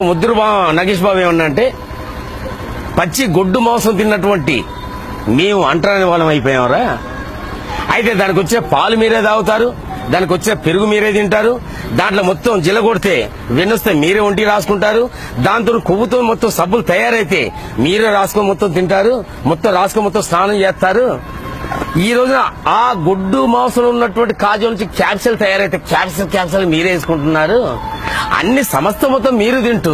ముద్దురు నగేష్ బాబు ఏమన్నా అంటే పచ్చి గొడ్డు మాంసం తిన్నటువంటి మేము అంటరాని వాళ్ళం అయిపోయామరా. అయితే దానికి వచ్చే పాలు మీరే తాగుతారు, దానికి వచ్చే పెరుగు మీరే తింటారు, దాంట్లో మొత్తం జిలగొడితే వెన్నొస్తే మీరే ఒంటి రాసుకుంటారు, దాంతో కొవ్వుతో మొత్తం సబ్బులు తయారైతే మీరే రాసుకొని మొత్తం తింటారు, మొత్తం రాసుకొని మొత్తం స్నానం చేస్తారు. ఈ రోజున ఆ గొడ్డు మాంసం ఉన్నటువంటి కాజు నుంచి క్యాప్సూల్ తయారైతే క్యాప్సూల్ మీరే వేసుకుంటున్నారు. అన్ని సమస్త మొత్తం మీరు తింటూ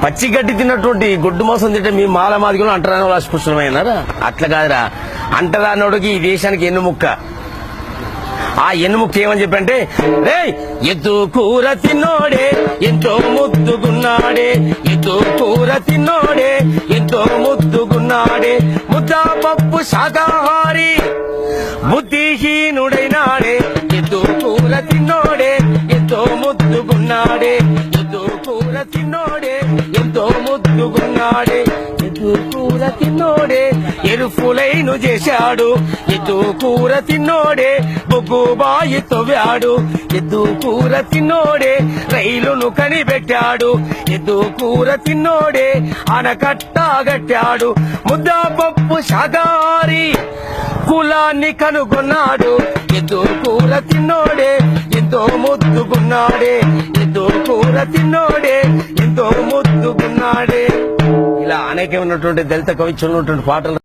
పచ్చి గడ్డి తిన్నటువంటి గొడ్డు మాంసం తింటే మీ మాల మాదిగలు అంటరాని వాళ్ళు అస్పృశ్యమైనారా? అట్లా కాదురా. అంటరానోడికి ఈ దేశానికి ఎన్నుముక్క. ఆ ఎన్నుముక్క ఏమని చెప్పంటే, రే ఎద్దు కూర తిన్నోడే ఎంతో ముద్దుగున్నాడే, ఎద్దు కూర తిన్నోడే ఎంతో ముద్దుగున్నాడే, ముద్దా పప్పు శాకాహారి బుద్ధిహీనుడైనాడే, ఎద్దు కూర తిన్నోడే ఎంతో ముద్దుగున్నాడే, ఎద్దు కూర తిన్నోడే ఎంతో ముద్దుగున్నాడే, ఎద్దు కూర తిన్నోడే ఎరుఫులైను చేశాడు, ఎద్దు కూర తిన్నోడే బొగ్గు బాయి తవ్వాడు, ఎద్దు కూర తిన్నోడే రైలును కనిపెట్టాడు, ఎద్దు కూర తిన్నోడే ఆనకట్టగట్టాడు, ముద్దా పప్పు శాకాహారి కులాన్ని కనుగొన్నాడు, ఎద్దు కూర తిన్నోడే ఎంతో ముద్దుగున్నాడే, ఎద్దు కూర తిన్నోడే ఎంతో ముద్దుగున్నాడే. ఇలా అనేకమైనటువంటి దళిత కవిత్వం ఉన్నటువంటి పాటలు